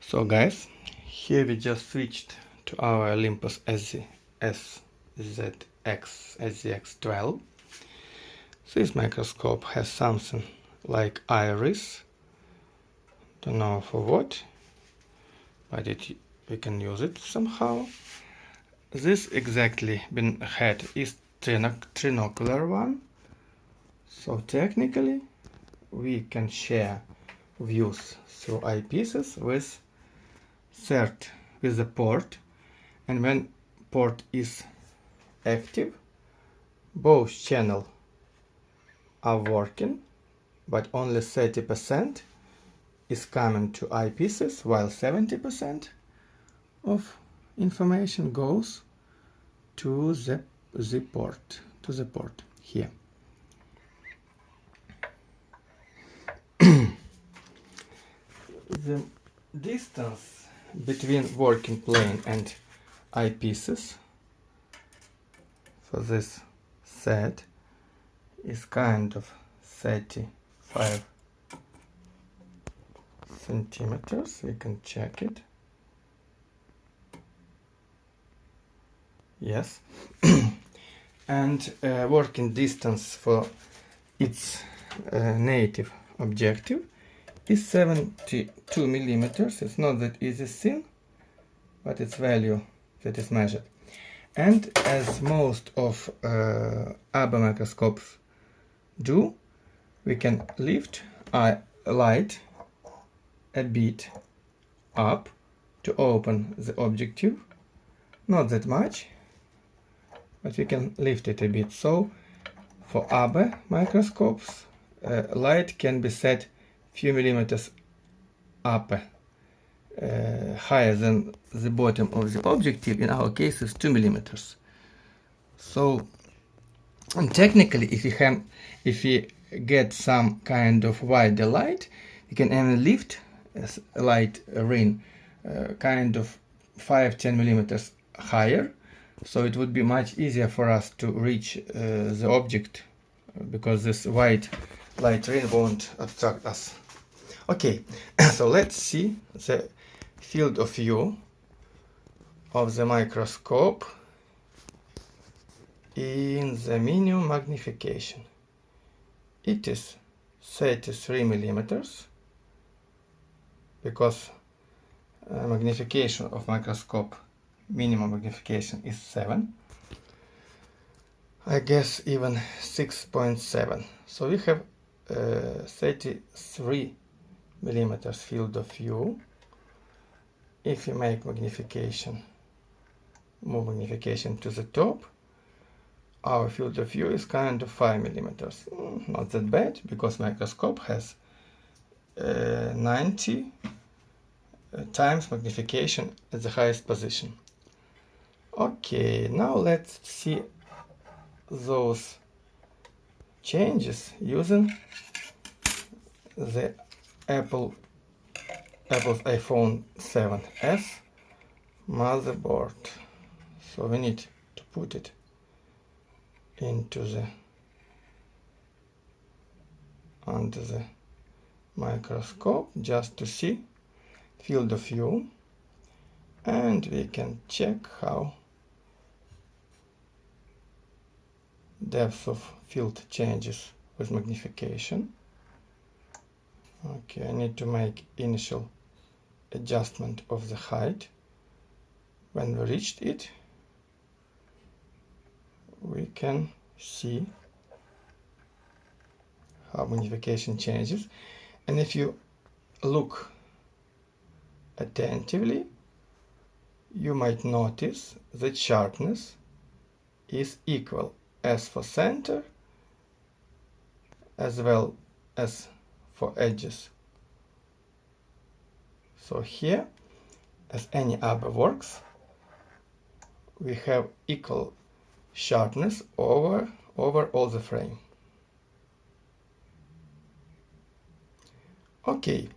So guys, here we just switched to our Olympus szx12. This microscope has something like iris, don't know for what, but we can use it somehow. This exactly been had is trinocular one, so technically we can share views through eyepieces with the port, and when port is active both channels are working, but only 30% is coming to eyepieces, while 70% of information goes to the port here. The distance between working plane and eyepieces for this set is kind of 35 centimeters. We can check it. Yes. And working distance for its native objective is 72 millimeters. It's not that easy thing, but it's value that is measured. And as most of other microscopes do, we can lift light a bit up to open the objective. Not that much, but we can lift it a bit. So for other microscopes, light can be set few millimeters up, higher than the bottom of the objective. In our case is 2 millimeters. So, and technically if we get some kind of wider light, we can even lift a light ring kind of 5-10 millimeters higher, so it would be much easier for us to reach the object, because this wide light ring won't obstruct us. Okay, so let's see the field of view of the microscope in the minimum magnification. It is 33 millimeters, because magnification of microscope, minimum magnification is 7. I guess even 6.7. So we have 33 millimeters field of view. If you make magnification, move magnification to the top, our field of view is kind of 5 millimeters. Not that bad, because microscope has 90 times magnification at the highest position. Okay, now let's see those changes using the Apple's iPhone 7s motherboard. So we need to put it under the microscope just to see field of view, and we can check how depth of field changes with magnification. Okay, I need to make initial adjustment of the height. When we reached it, we can see how magnification changes. And if you look attentively, you might notice that sharpness is equal as for center as well as for edges. So here, as any other works, we have equal sharpness over all the frame. Okay,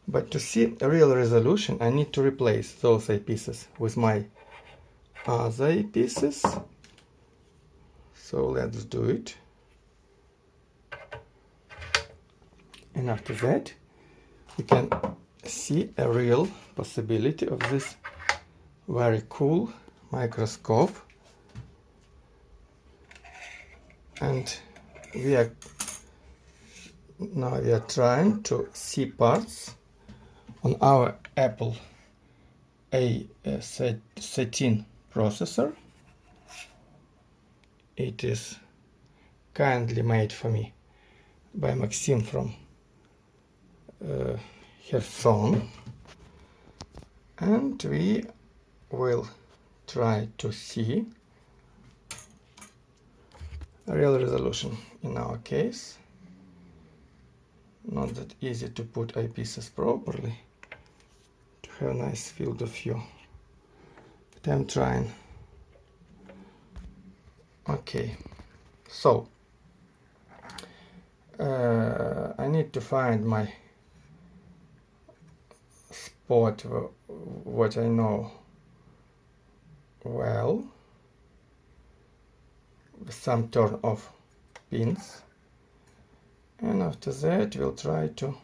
but to see a real resolution, I need to replace those eyepieces with my other eyepieces. So let's do it. And after that, we can see a real possibility of this very cool microscope. And we are trying to see parts on our Apple A13 processor. It is kindly made for me by Maxim from Kherson, and we will try to see real resolution in our case. Not that easy to put eyepieces properly to have a nice field of view, but I'm trying. Okay, so I need to find my spot what I know well, with some turn off pins, and after that we'll try to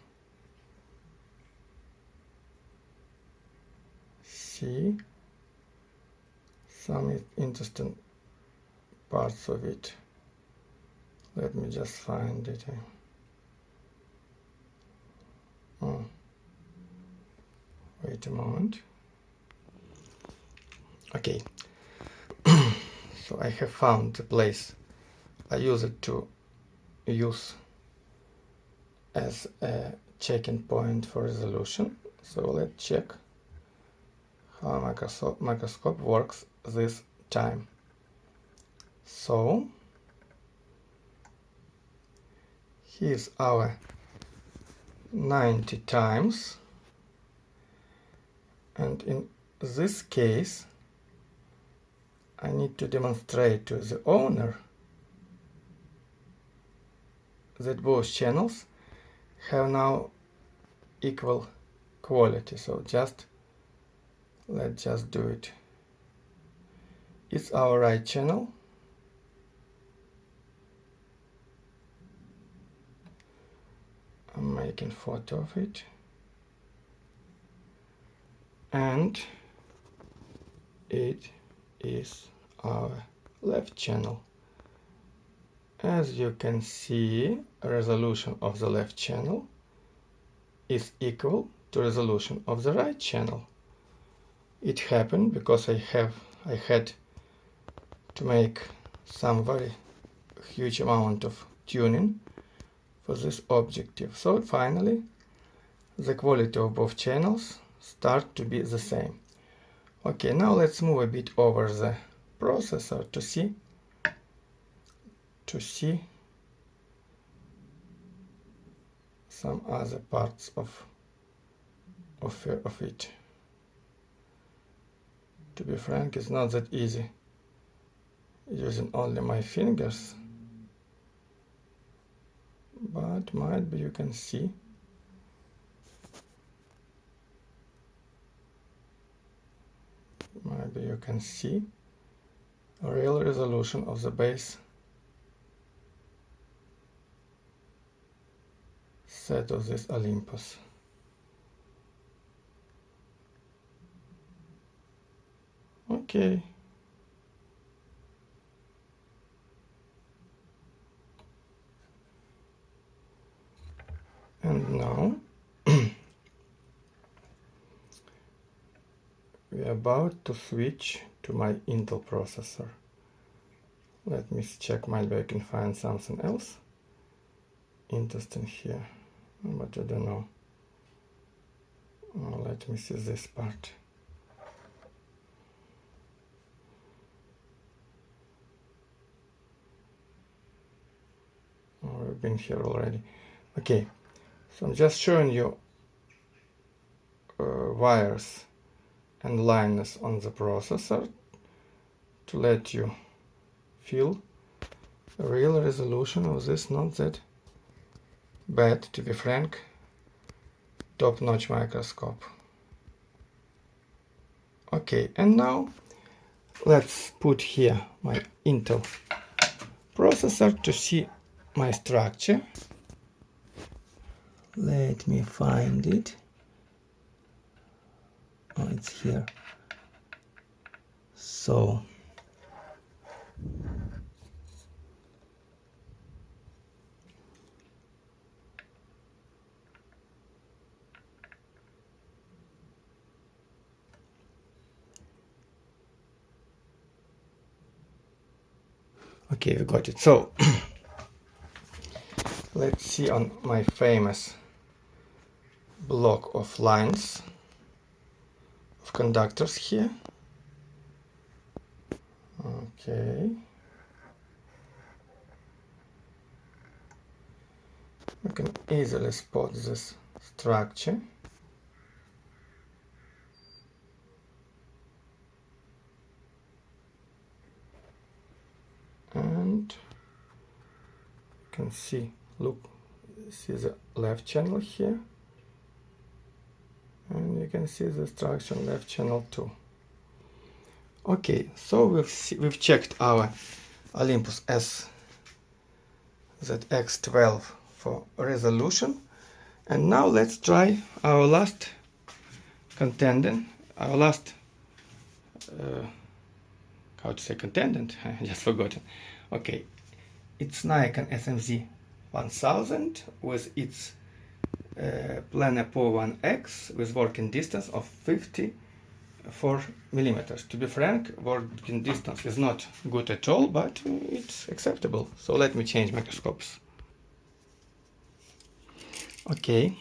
see some interesting parts of it. Let me just find it. Oh, wait a moment. Okay. So I have found the place I use it to use as a checking point for resolution. So let's check how a microscope works this time. So here's our 90 times, and in this case I need to demonstrate to the owner that both channels have now equal quality. So let's just do it. It's our right channel. I'm making photo of it. And it is our left channel. As you can see, resolution of the left channel is equal to resolution of the right channel. It happened because I had to make some very huge amount of tuning for this objective. So finally the quality of both channels start to be the same. Okay, now let's move a bit over the processor to see some other parts of it. To be frank, it's not that easy using only my fingers, but might be you can see. Maybe you can see a real resolution of the base set of this Olympus. Okay. And now we are about to switch to my Intel processor. Let me check, maybe I can find something else interesting here, but I don't know. Let me see this part. We've been here already. Okay, so I'm just showing you wires and lines on the processor to let you feel the real resolution of this not that bad, to be frank, top-notch microscope. Okay, and now let's put here my Intel processor to see my structure. Let me find it. Oh, it's here. So okay, we got it. So let's see on my famous block of lines of conductors here. Okay, you can easily spot this structure. And you can see, look, see the left channel here, and you can see the structure left channel too. Okay, so we've checked our Olympus szx12 for resolution, and now let's try our last contender, our last how to say contender, I just forgotten. Okay, it's Nikon smz-1000 with its plapo 1x with working distance of 54 millimeters. To be frank, working distance is not good at all, but it's acceptable. So let me change microscopes. Okay,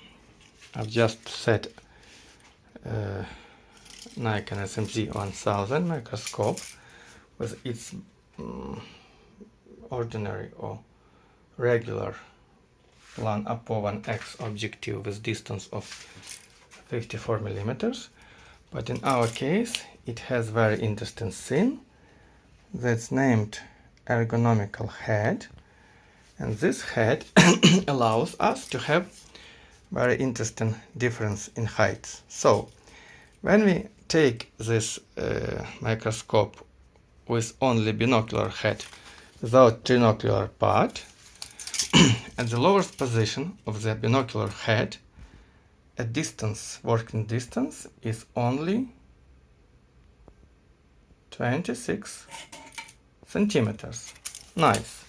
I've just set Nikon smz-1000 microscope with its ordinary or regular plapo 1x objective with distance of 54 millimeters. But in our case, it has very interesting scene that's named ergonomical head, and this head allows us to have very interesting difference in heights. So when we take this microscope with only binocular head without trinocular part, at the lowest position of the binocular head, a distance, working distance, is only 26 centimeters. Nice.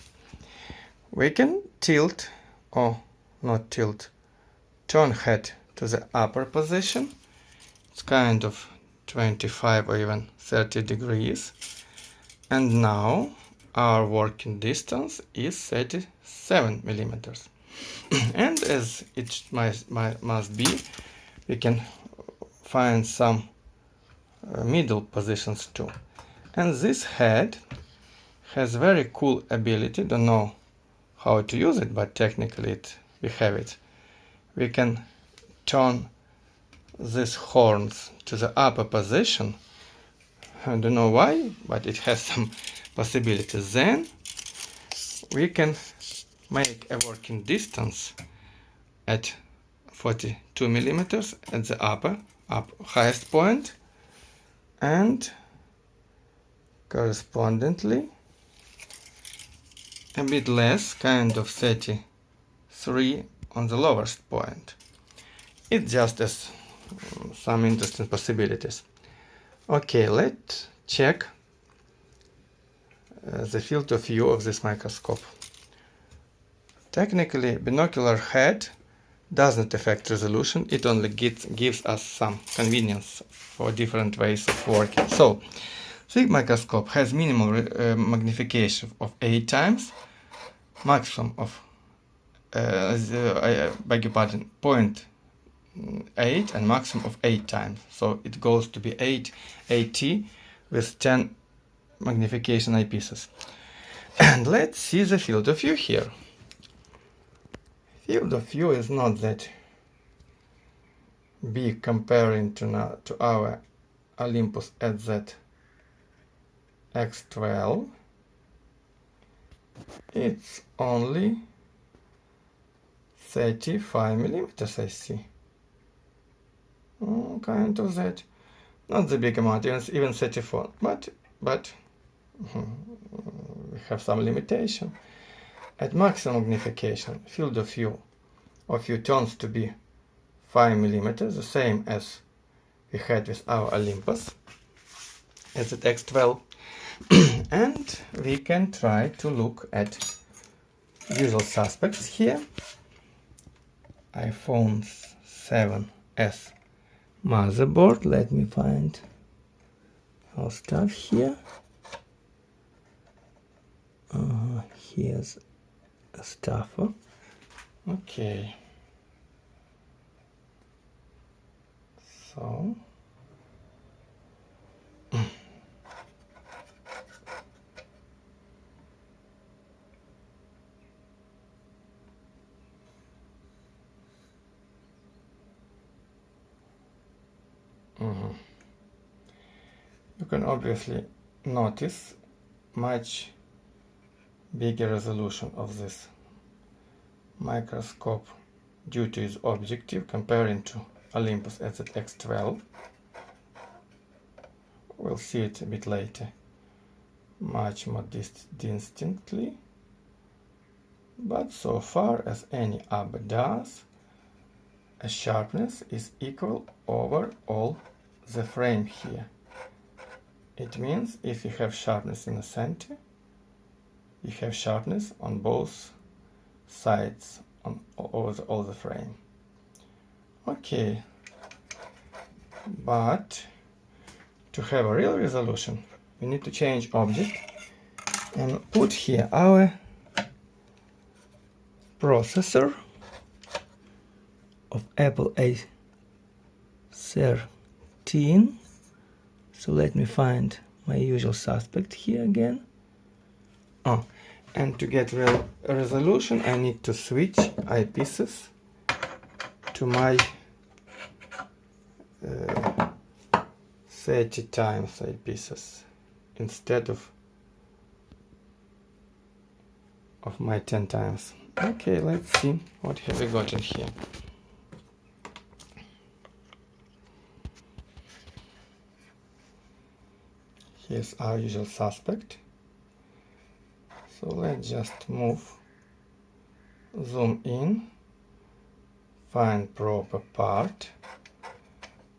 We can tilt, or not tilt, turn head to the upper position. It's kind of 25 or even 30 degrees. And now our working distance is 37 millimeters. And as it must be, we can find some middle positions too. And this head has very cool ability. Don't know how to use it, but technically we have it. We can turn these horns to the upper position. I don't know why, but it has some possibilities. Then we can make a working distance at 42 millimeters at the highest point, and correspondingly a bit less, kind of 33 on the lowest point. It just has some interesting possibilities. Okay, let's check the field of view of this microscope. Technically, binocular head doesn't affect resolution. It only gives us some convenience for different ways of working. So, this microscope has minimal magnification of 8 times, maximum of, beg your pardon, 0.8 and maximum of 8 times. So it goes to be 880 with 10 magnification eyepieces. And let's see the field of view here. Field of view is not that big comparing to our Olympus szx12. It's only 35 millimeters, I see. Oh, kind of that. Not the big amount, even 34, but we have some limitation. At maximum magnification, field of view turns to be 5 millimeters, the same as we had with our Olympus szx12. And we can try to look at usual suspects here. iPhone 7s motherboard. Let me find our stuff here. Here's a stuffer. Okay. So you can obviously notice much bigger resolution of this microscope due to its objective comparing to Olympus szx12. We'll see it a bit later, much more distinctly, but so far as any other does, a sharpness is equal over all the frame here. It means if you have sharpness in the center, you have sharpness on both sides over all the frame. Okay, but to have a real resolution, we need to change object and put here our processor of Apple A13. So let me find my usual suspect here again. Oh, and to get real resolution, I need to switch eyepieces to my 30 times eyepieces instead of my 10 times. Okay, let's see what have we got in here. Here's our usual suspect. So let's just zoom in, find proper part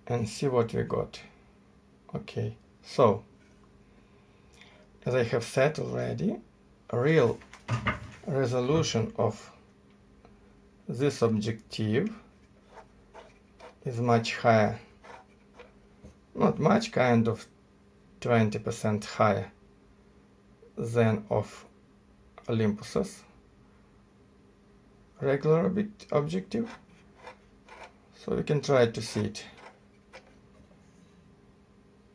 and see what we got. Okay, so as I have said already, a real resolution of this objective is much higher, not much, kind of 20% higher than of Olympus's regular objective. So we can try to see it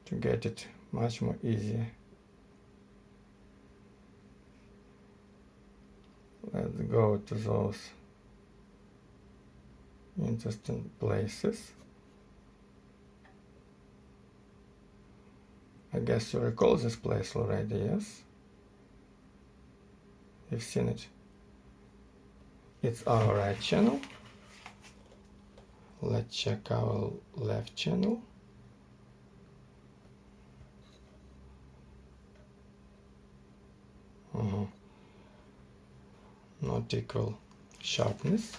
to get it much more easier. Let's go to those interesting places. I guess you recall this place already, yes? You've seen it. It's our right channel. Let's check our left channel. Not equal sharpness,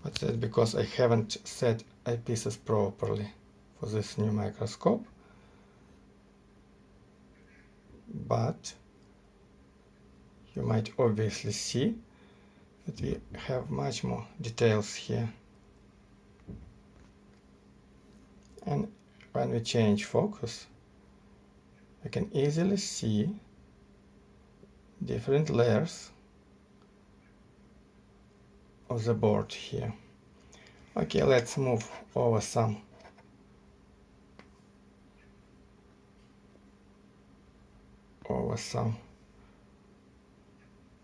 but that's because I haven't set eyepieces properly for this new microscope. But you might obviously see that we have much more details here. And when we change focus, we can easily see different layers of the board here. Okay, let's move over some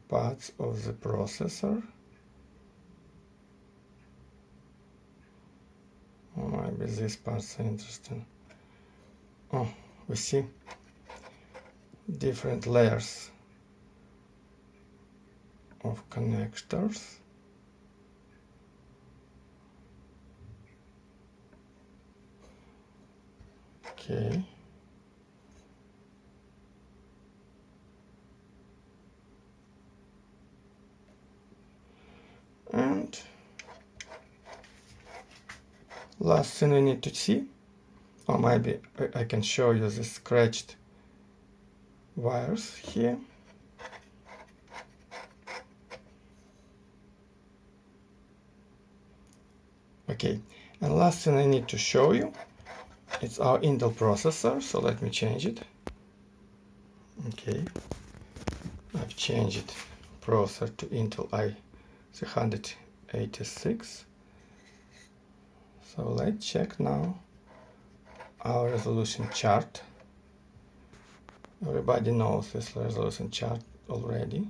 parts of the processor. Oh, maybe these parts are interesting. Oh, we see different layers of connectors. Okay. And last thing we need to see or maybe I can show you the scratched wires here. Okay, and last thing I need to show you, it's our Intel processor, so let me change it. Okay, I've changed it, processor to Intel i386. So let's check now our resolution chart. Everybody knows this resolution chart already.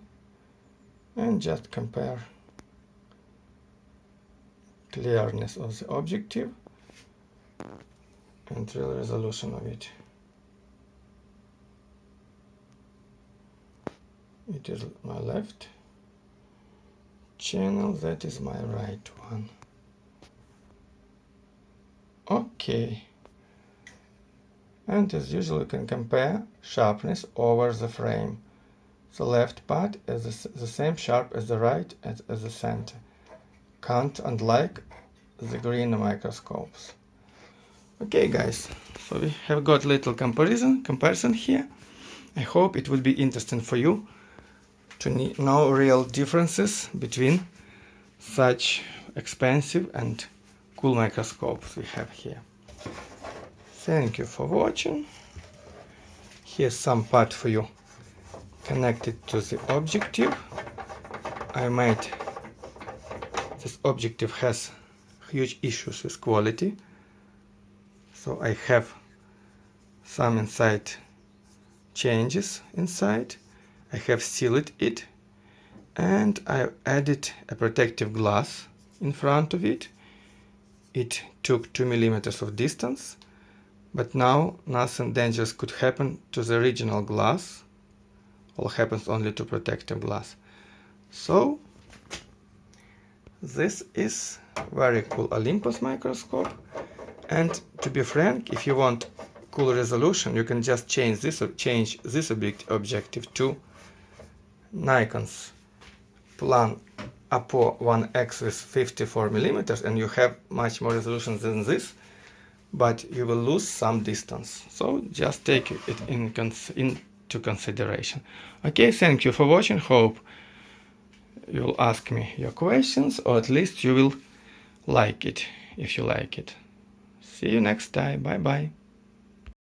And just compare clearness of the objective and real resolution of it. It is my left channel, that is my right one. Okay. And as usual, you can compare sharpness over the frame. The left part is the same sharp as the right as the center. Can't unlike the green microscopes. Okay guys, so we have got little comparison here. I hope it will be interesting for you to know real differences between such expensive and cool microscopes we have here. Thank you for watching. Here's some part for you connected to the objective. This objective has huge issues with quality, so I have some inside changes inside. I have sealed it, and I added a protective glass in front of it. It took 2 millimeters of distance, but now nothing dangerous could happen to the original glass. All happens only to protective glass. So this is very cool Olympus microscope, and to be frank, if you want cool resolution, you can just change this objective to Nikon's plapo 1x with 54 millimeters, and you have much more resolution than this, but you will lose some distance. So just take it into consideration. Okay, thank you for watching. Hope you will ask me your questions, or at least you will like it if you like it. See you next time. Bye bye.